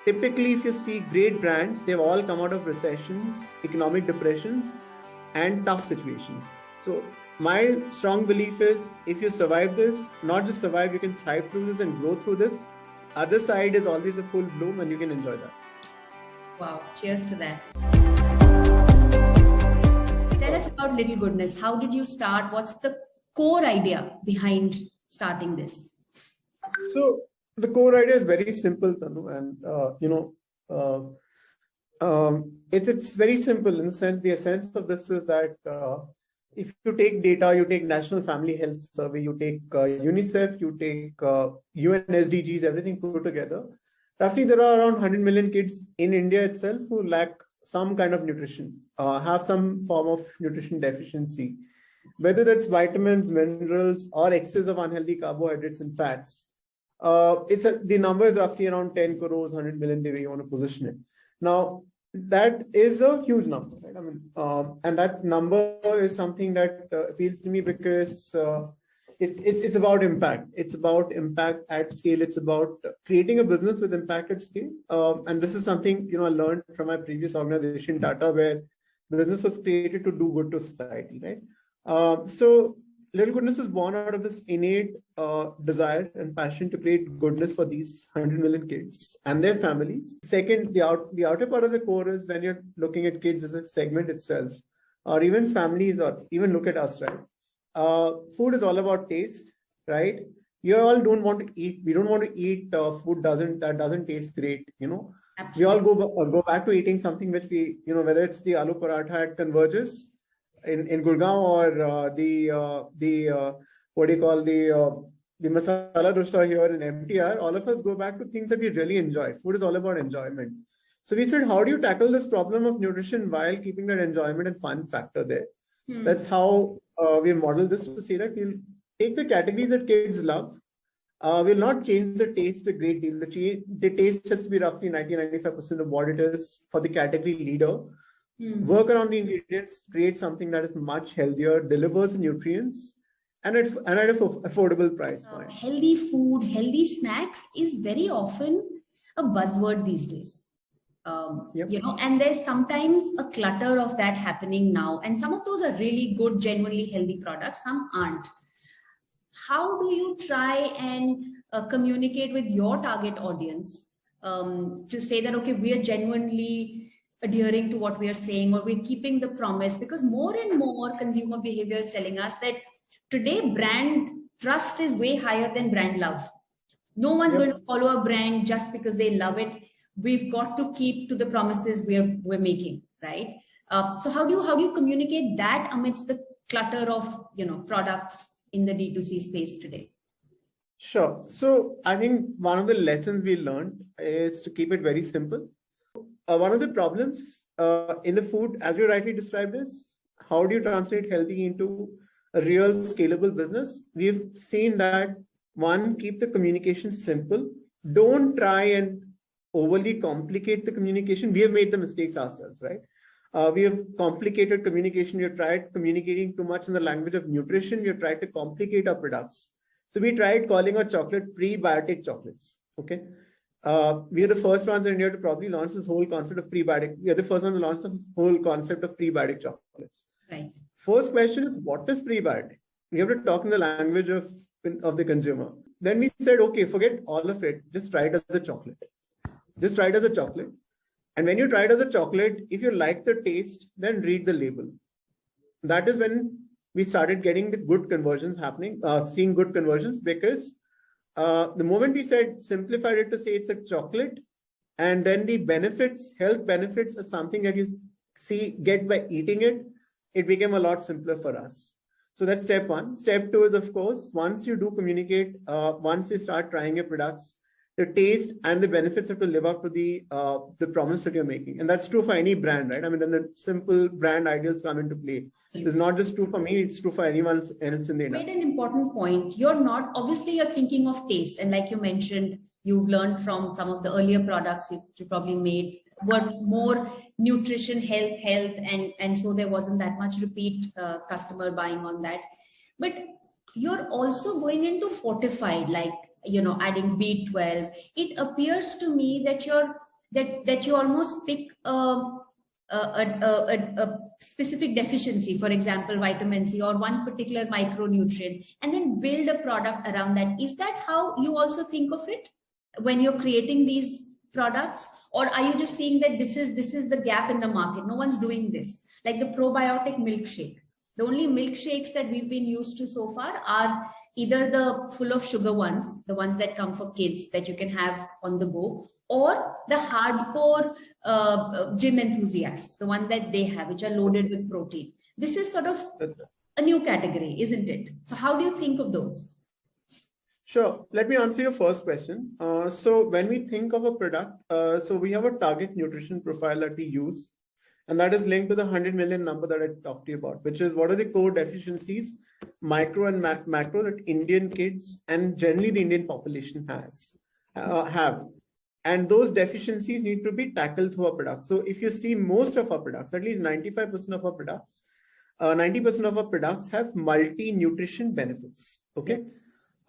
typically, if you see great brands, they've all come out of recessions, economic depressions, and tough situations. So my strong belief is if you survive this, not just survive, you can thrive through this and grow through this. Other side is always a full bloom and you can enjoy that. Wow, cheers to that. Tell us about Little Goodness. How did you start? What's the core idea behind starting this? So the core idea is very simple, Tanu, and it's very simple in the sense. The essence of this is that if you take data, you take National Family Health Survey, you take UNICEF, you take UN SDGs, everything put together. Roughly, there are around 100 million kids in India itself who lack some kind of nutrition, have some form of nutrition deficiency, whether that's vitamins, minerals, or excess of unhealthy carbohydrates and fats. The number is roughly around 10 crores, 100 million, the way you want to position it. Now, that is a huge number, right? I mean, and that number is something that appeals to me because it's about impact. It's about impact at scale. It's about creating a business with impact at scale. And this is something, I learned from my previous organization, Tata, where business was created to do good to society, right? So Little Goodness is born out of this innate desire and passion to create goodness for these 100 million kids and their families. Second, the outer part of the core is when you're looking at kids as a segment itself, or even families, or even look at us, right? Food is all about taste, right? You all don't want to eat. We don't want to eat food that doesn't taste great. Absolutely. We all go back to eting something which we, whether it's the aloo paratha at Converges in Gurgaon or the masala dosa here in MTR. All of us go back to things that we really enjoy. Food is all about enjoyment. So we said, how do you tackle this problem of nutrition while keeping that enjoyment and fun factor there? That's how we modeled this to say that we'll take the categories that kids love. We'll not change the taste a great deal. The taste has to be roughly 90-95% of what it is for the category leader. Work around the ingredients, create something that is much healthier, delivers the nutrients, and at an affordable price point. Healthy food, healthy snacks is very often a buzzword these days. And there's sometimes a clutter of that happening now, and some of those are really good, genuinely healthy products, some aren't. How do you try and communicate with your target audience to say that, okay, we are genuinely adhering to what we are saying, or we're keeping the promise? Because more and more consumer behavior is telling us that today brand trust is way higher than brand love. No one's going to follow a brand just because they love it. We've got to keep to the promises we're making, right? So how do you communicate that amidst the clutter of products in the D2C space today? Sure. So I think one of the lessons we learned is to keep it very simple. One of the problems in the food, as you rightly described, is how do you translate healthy into a real scalable business? We've seen that, one, keep the communication simple. Don't try and overly complicate the communication. We have made the mistakes ourselves, right? We have complicated communication. We have tried communicating too much in the language of nutrition. We have tried to complicate our products. So we tried calling our chocolate prebiotic chocolates. Okay. We are the first ones in India to probably launch this whole concept of prebiotic. We are the first ones to launch this whole concept of prebiotic chocolates. Right. First question is, what is prebiotic? We have to talk in the language of the consumer. Then we said, okay, forget all of it. Just try it as a chocolate. Just try it as a chocolate. And when you try it as a chocolate, if you like the taste, then read the label. That is when we started getting the good conversions happening, seeing good conversions, because the moment we simplified it to say it's a chocolate, and then the benefits, health benefits, are something that you get by eating it, it became a lot simpler for us. So that's step one. Step two is, of course, once you do communicate, once you start trying your products, the taste and the benefits have to live up to the promise that you're making. And that's true for any brand, right? I mean, then the simple brand ideals come into play. It's not just true for me, it's true for anyone else in the industry. You made an important point. Obviously you're thinking of taste. And like you mentioned, you've learned from some of the earlier products you probably made were more nutrition, health, and so there wasn't that much repeat customer buying on that. But you're also going into fortified, like, adding B12. It appears to me that you're that you almost pick a specific deficiency, for example, vitamin C or one particular micronutrient, and then build a product around that. Is that how you also think of it when you're creating these products? Or are you just seeing that this is the gap in the market? No one's doing this. Like the probiotic milkshake. The only milkshakes that we've been used to so far are either the full of sugar ones, the ones that come for kids that you can have on the go, or the hardcore gym enthusiasts, the one that they have, which are loaded with protein. This is sort of a new category, isn't it? So how do you think of those? Sure. Let me answer your first question. So when we think of a product, so we have a target nutrition profile that we use, and that is linked to the 100 million number that I talked to you about, which is what are the core deficiencies, micro and macro, that Indian kids and generally the Indian population have. And those deficiencies need to be tackled through our products. So if you see most of our products, at least 95% of our products, 90% of our products have multi-nutrition benefits. Okay.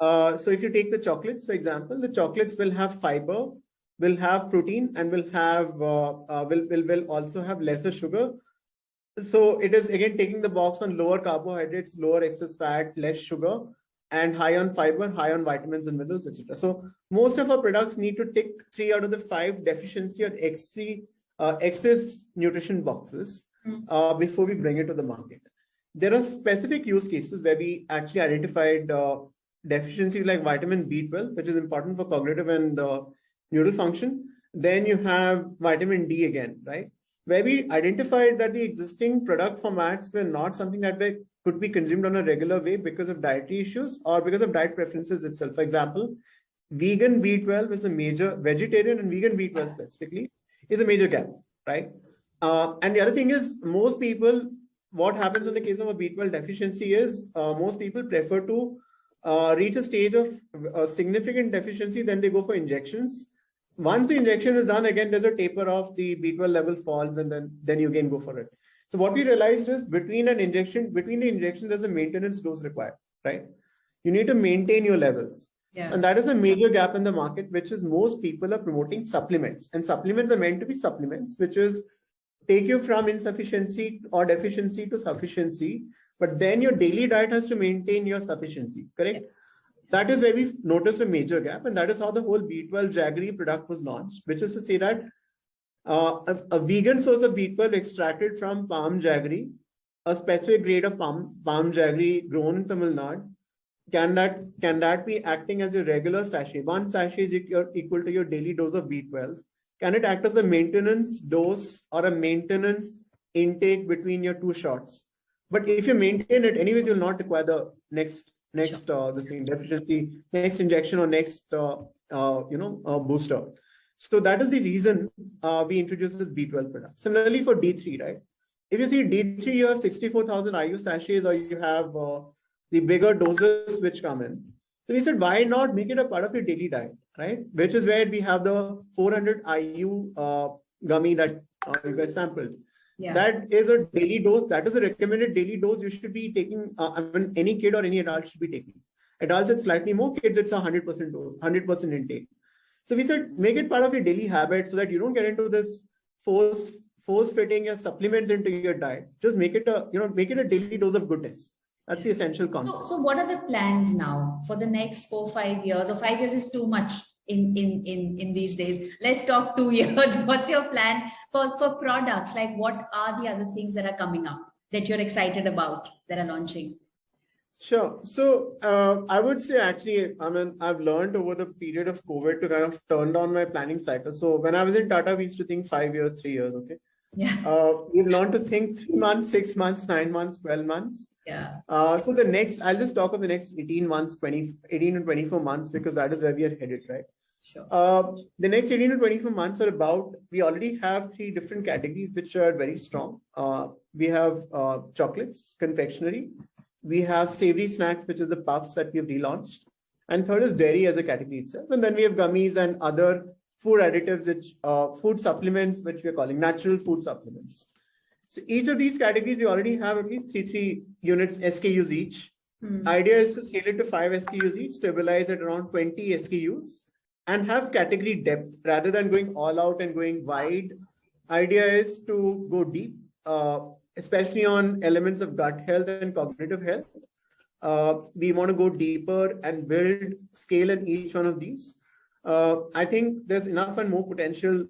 So if you take the chocolates, for example, the chocolates will have fiber, will have protein, and will also have lesser sugar. So it is again taking the box on lower carbohydrates, lower excess fat, less sugar, and high on fiber, high on vitamins and minerals, etc. So most of our products need to tick 3 out of the 5 deficiency or excess nutrition boxes before we bring it to the market. There are specific use cases where we actually identified deficiencies like vitamin B12, which is important for cognitive and neural function. Then you have vitamin D again, right? Where we identified that the existing product formats were not something that could be consumed on a regular way because of dietary issues or because of diet preferences itself. For example, vegan B12 is a major, vegetarian and vegan B12 specifically, is a major gap, right? And the other thing is, most people, what happens in the case of a B12 deficiency is most people prefer to reach a stage of significant deficiency, then they go for injections. Once the injection is done, again, there's a taper off, the B12 level falls, and then you again go for it. So what we realized is between the injection, there's a maintenance dose required, right? You need to maintain your levels. Yeah. And that is a major gap in the market, which is most people are promoting supplements. And supplements are meant to be supplements, which is take you from insufficiency or deficiency to sufficiency, but then your daily diet has to maintain your sufficiency, correct? Yeah. That is where we've noticed a major gap, and that is how the whole B12 jaggery product was launched, which is to say that a vegan source of B12 extracted from palm jaggery, a specific grade of palm jaggery grown in Tamil Nadu, can that be acting as your regular sachet? One sachet is equal to your daily dose of B12. Can it act as a maintenance dose or a maintenance intake between your 2 shots? But if you maintain it, anyways, you'll not require the next deficiency, next injection or next booster. So that is the reason we introduced this B12 product. Similarly for D3, right? If you see D3, you have 64,000 IU sachets, or you have the bigger doses which come in. So we said, why not make it a part of your daily diet, right? Which is where we have the 400 IU gummy that you guys sampled. Yeah. That is a daily dose. That is a recommended daily dose you should be taking. Any kid or any adult should be taking. Adults, it's slightly more. Kids, it's 100% dose, 100% intake. So we said, make it part of your daily habit so that you don't get into this force fitting your supplements into your diet. Just make it a daily dose of goodness. That's the essential concept. So what are the plans now for the next 4-5 years? Or 5 years is too much in these days. Let's talk 2 years. What's your plan for products? Like, what are the other things that are coming up that you're excited about that are launching? Sure. So I would say actually, I've learned over the period of COVID to kind of turn down my planning cycle. So when I was in Tata, we used to think 5 years, 3 years. Okay. Yeah. We've learned to think 3 months, 6 months, 9 months, 12 months. Yeah. So I'll just talk of the next 18 and 24 months, because that is where we are headed, right? Sure. The next 18 to 24 months are about, we already have 3 different categories which are very strong. We have chocolates, confectionery. We have savory snacks, which is the puffs that we have relaunched. And third is dairy as a category itself. And then we have gummies and other food additives, which food supplements, which we are calling natural food supplements. So each of these categories, we already have at least 3 units, SKUs each. Idea is to scale it to 5 SKUs each, stabilize at around 20 SKUs, and have category depth rather than going all out and going wide. Idea is to go deep, especially on elements of gut health and cognitive health. We want to go deeper and build scale in each one of these. I think there's enough and more potential,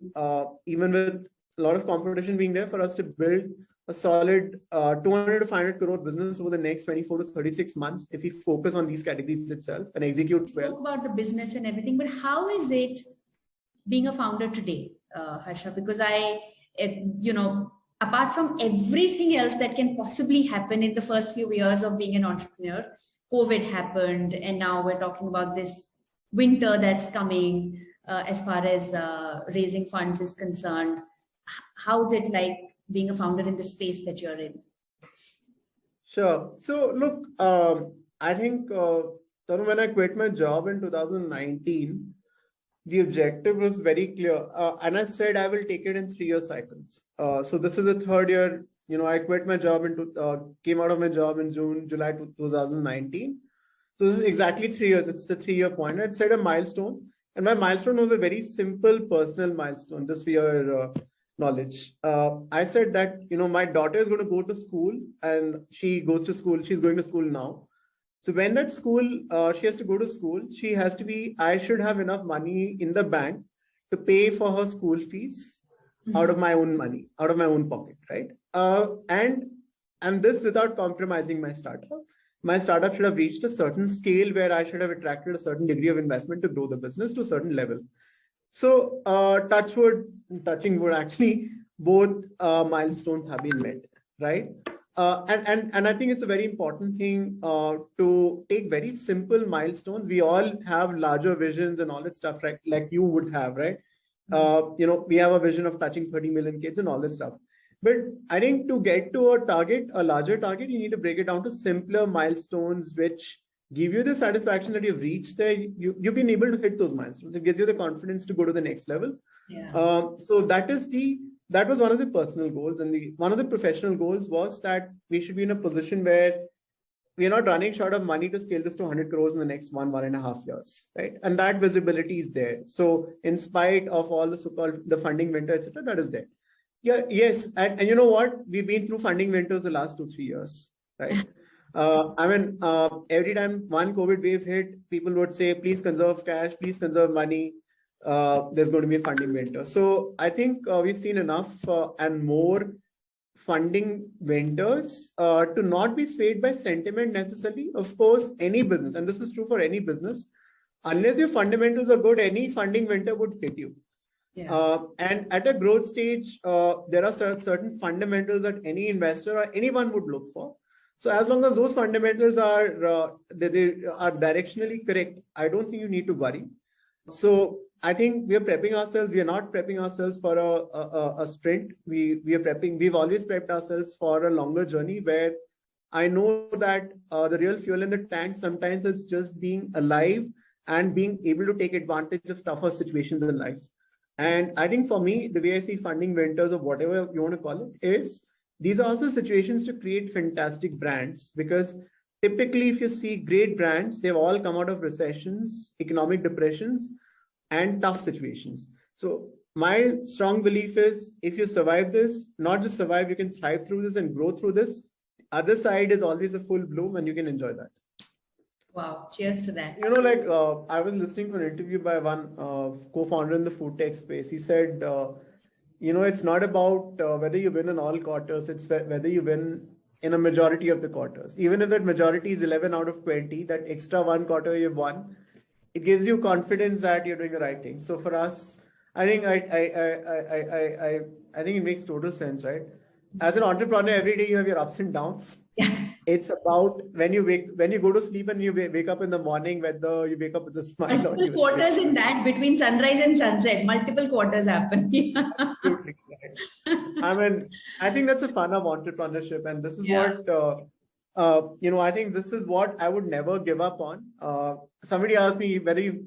even with a lot of competition being there, for us to build a solid 200 to 500 crore business over the next 24 to 36 months if we focus on these categories itself and execute well. Talk about the business and everything, but how is it being a founder today, Harsha? Because apart from everything else that can possibly happen in the first few years of being an entrepreneur, COVID happened, and now we're talking about this winter that's coming as far as raising funds is concerned. How's it like being a founder in the space that you're in? Sure. So look, I think when I quit my job in 2019, the objective was very clear. And I said, I will take it in 3-year cycles. So this is the third year. I quit my job came out of my job in July 2019. So this is exactly 3 years. It's the 3-year point. I'd set a milestone, and my milestone was a very simple personal milestone, just for your knowledge. I said that, my daughter is going to go to school, and she's going to school now. So when at school, she has to go to school, I should have enough money in the bank to pay for her school fees out of my own money, out of my own pocket, right? And this without compromising my startup. My startup should have reached a certain scale where I should have attracted a certain degree of investment to grow the business to a certain level. So touching wood, actually, both milestones have been met, right? And I think it's a very important thing to take very simple milestones. We all have larger visions and all that stuff, right? Like you would have, right? We have a vision of touching 30 million kids and all that stuff. But I think to get to a larger target, you need to break it down to simpler milestones, which give you the satisfaction that you've reached there. You've been able to hit those milestones. It gives you the confidence to go to the next level. Yeah. So that was one of the personal goals, and one of the professional goals was that we should be in a position where we are not running short of money to scale this to 100 crores in the next 1.5 years, right? And that visibility is there. So in spite of all the so-called the funding winter, etc., that is there. Yeah, yes, and you know what? We've been through funding winters the last 2-3 years, right? Every time one COVID wave hit, people would say, please conserve cash, please conserve money. There's going to be a funding winter. So I think we've seen enough and more funding winters to not be swayed by sentiment necessarily. Of course, any business, and this is true for any business, unless your fundamentals are good, any funding winter would hit you. Yeah. And at a growth stage, there are certain fundamentals that any investor or anyone would look for. So as long as those fundamentals are they are directionally correct, I don't think you need to worry. So I think we are prepping ourselves. We are not prepping ourselves for a sprint. We are prepping. We've always prepped ourselves for a longer journey where I know that the real fuel in the tank sometimes is just being alive and being able to take advantage of tougher situations in life. And I think for me, the way I see funding winters or whatever you want to call it is, these are also situations to create fantastic brands, because typically if you see great brands, they've all come out of recessions, economic depressions, and tough situations. So my strong belief is if you survive this, not just survive, you can thrive through this and grow through this. Other side is always a full bloom and you can enjoy that. Wow, cheers to that. I was listening to an interview by one co-founder in the food tech space. He said, it's not about whether you win in all quarters, it's whether you win in a majority of the quarters. Even if that majority is 11 out of 20, that extra one quarter you've won, it gives you confidence that you're doing the right thing. So for us, I think I think it makes total sense, right? As an entrepreneur, every day you have your ups and downs. Yeah. It's about when you go to sleep and you wake up in the morning, whether you wake up with a smile. Multiple quarters in that, between sunrise and sunset, multiple quarters happen. Absolutely right. I think that's the fun of entrepreneurship, and this is what I think this is what I would never give up on. Somebody asked me whether 2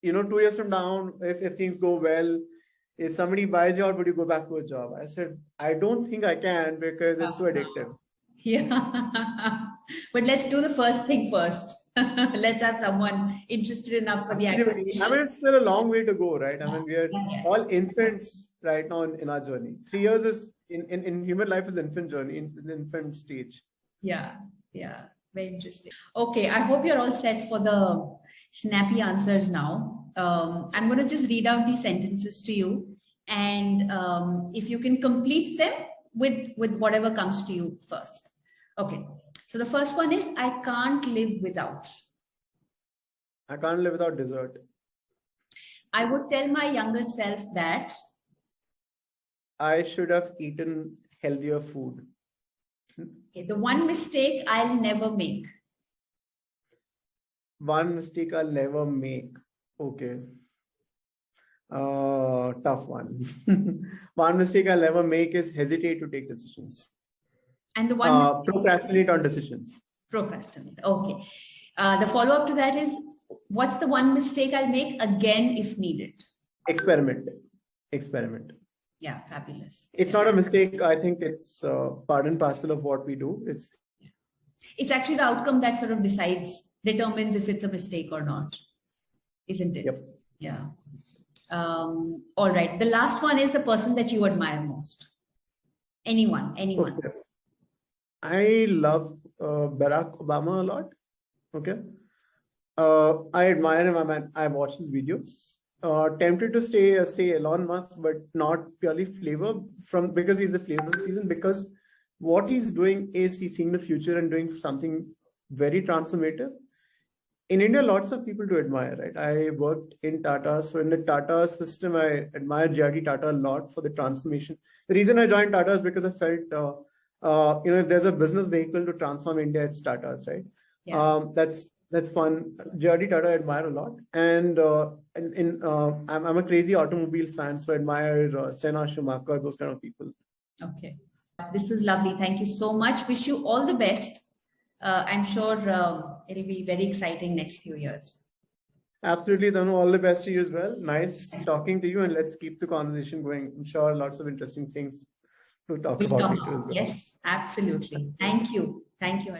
years from now, if things go well, if somebody buys you out, would you go back to a job? I said, I don't think I can, because it's so addictive. Yeah. But let's do the first thing first. Let's have someone interested enough for the acquisition. I mean, it's still a long way to go, right? I mean, we are all infants right now in our journey. 3 years is in human life is infant journey, in infant stage. Yeah, very interesting. Okay, I hope you're all set for the snappy answers now. I'm going to just read out these sentences to you, and if you can complete them with whatever comes to you first. Okay, so the first one is, I can't live without. I can't live without dessert. I would tell my younger self that I should have eaten healthier food. okay, the one mistake I'll never make. One mistake I'll never make. Okay. Tough one. One mistake I'll never make is hesitate to take decisions. And the one procrastinate on decisions. Procrastinate. Okay. The follow-up to that is, what's the one mistake I'll make again if needed? Experiment. Yeah, fabulous. It's not a mistake. I think it's part and parcel of what we do. It's actually the outcome that sort of determines if it's a mistake or not, isn't it? Yep. Yeah. All right. The last one is the person that you admire most. Anyone. Okay. I love Barack Obama a lot. Okay. I admire him. I watch his videos. Tempted to say Elon Musk, but not purely because he's a flavor of the season, because what he's doing is he's seeing the future and doing something very transformative. In India, lots of people to admire, right? I worked in Tata. So in the Tata system, I admire J.R.D. Tata a lot for the transformation. The reason I joined Tata is because I felt, if there's a business vehicle to transform India, it's Tata's, right? Yeah. That's fun. J.R.D. Tata I admire a lot. And I'm a crazy automobile fan, so I admire Senna, Schumacher, those kind of people. Okay. This was lovely. Thank you so much. Wish you all the best. I'm sure it'll be very exciting next few years. Absolutely, Tanu. All the best to you as well. Nice talking to you, and let's keep the conversation going. I'm sure lots of interesting things to talk about later as well. Yes, absolutely. Thank you. Thank you.